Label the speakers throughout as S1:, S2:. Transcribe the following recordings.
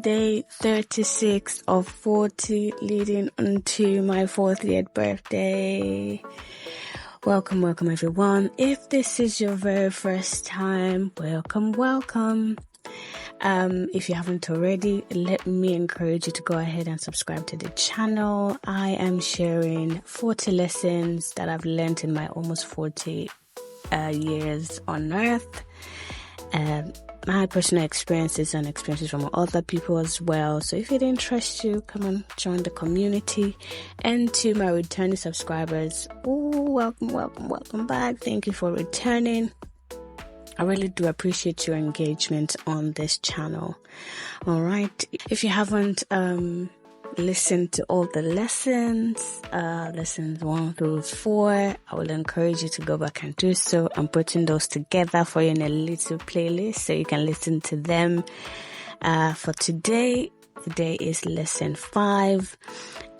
S1: day 36 of 40 leading into my 40th birthday. Welcome everyone. If this is your very first time, welcome. If you haven't already, let me encourage you to go ahead and subscribe to the channel. I am sharing 40 lessons that I've learned in my almost 40 years on earth. My personal experiences and experiences from other people as well. So if it interests you, come and join the community. And to my returning subscribers, welcome back. Thank you for returning. I really do appreciate your engagement on this channel. All right. If you haven't listened to all the lessons 1 through 4, I will encourage you to go back and do so. I'm putting those together for you in a little playlist so you can listen to them. For today is lesson 5,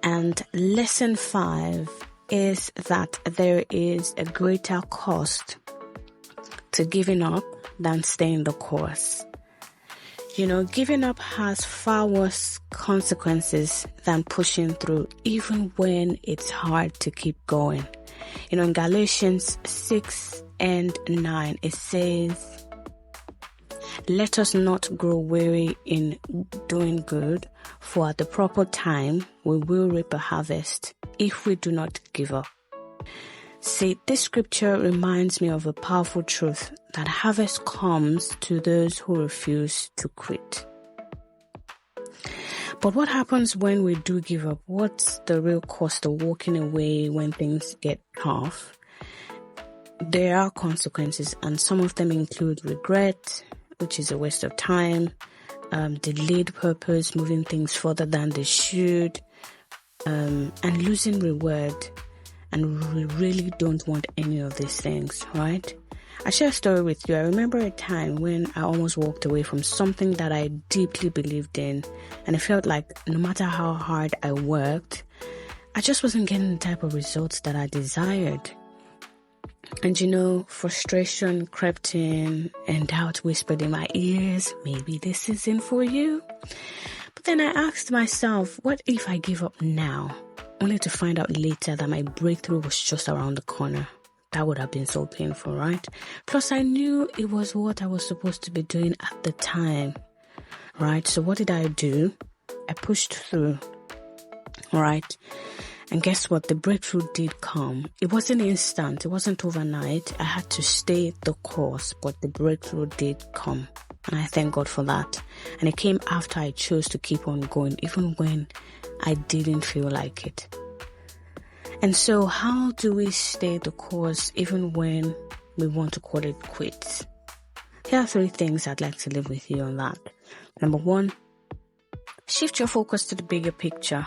S1: and lesson 5 is that there is a greater cost to giving up than staying the course. You know, giving up has far worse consequences than pushing through, even when it's hard to keep going. You know, in Galatians 6 and 9, it says, "Let us not grow weary in doing good, for at the proper time we will reap a harvest if we do not give up." See, this scripture reminds me of a powerful truth that harvest comes to those who refuse to quit. But what happens when we do give up? What's the real cost of walking away when things get tough? There are consequences, and some of them include regret, which is a waste of time, delayed purpose, moving things further than they should, and losing reward. And we really don't want any of these things, right? I share a story with you. I remember a time when I almost walked away from something that I deeply believed in, and it felt like no matter how hard I worked, I just wasn't getting the type of results that I desired. And you know, frustration crept in and doubt whispered in my ears, maybe this isn't for you. But then I asked myself, what if I give up now? Only to find out later that my breakthrough was just around the corner. That would have been so painful, right? Plus, I knew it was what I was supposed to be doing at the time, right? So what did I do? I pushed through, right? And guess what? The breakthrough did come. It wasn't instant. It wasn't overnight. I had to stay the course, but the breakthrough did come. And I thank God for that. And it came after I chose to keep on going, even when I didn't feel like it. And so how do we stay the course even when we want to call it quits? Here are 3 things I'd like to leave with you on that. Number 1, shift your focus to the bigger picture.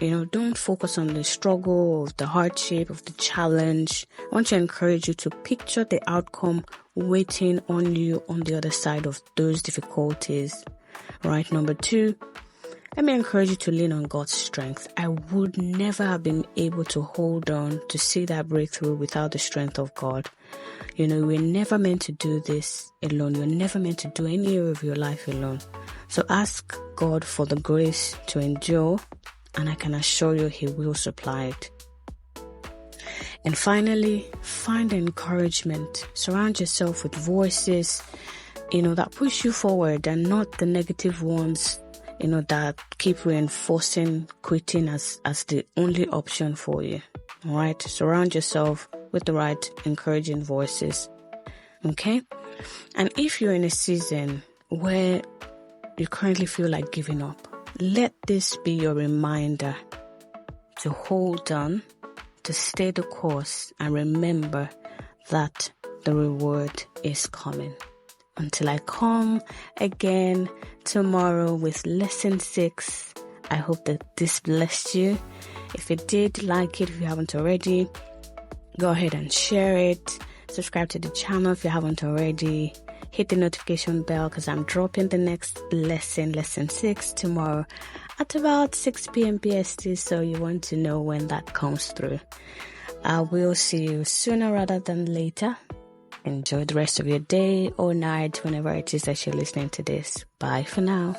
S1: You know, don't focus on the struggle, of the hardship, of the challenge. I want to encourage you to picture the outcome waiting on you on the other side of those difficulties. Right? Number 2, let me encourage you to lean on God's strength. I would never have been able to hold on to see that breakthrough without the strength of God. You know, we're never meant to do this alone. You're never meant to do any area of your life alone. So ask God for the grace to endure, and I can assure you He will supply it. And finally, find encouragement. Surround yourself with voices, that push you forward and not the negative ones, that keep reinforcing quitting as the only option for you. All right. Surround yourself with the right encouraging voices. Okay. And if you're in a season where you currently feel like giving up, let this be your reminder to hold on, to stay the course, and remember that the reward is coming. Until I come again tomorrow with lesson 6, I hope that this blessed you. If it did, like it if you haven't already. Go ahead and share it. Subscribe to the channel if you haven't already. Hit the notification bell because I'm dropping the next lesson 6 tomorrow at about 6 p.m. PST, so you want to know when that comes through. I will see you sooner rather than later. Enjoy the rest of your day or night whenever it is that you're listening to this. Bye for now.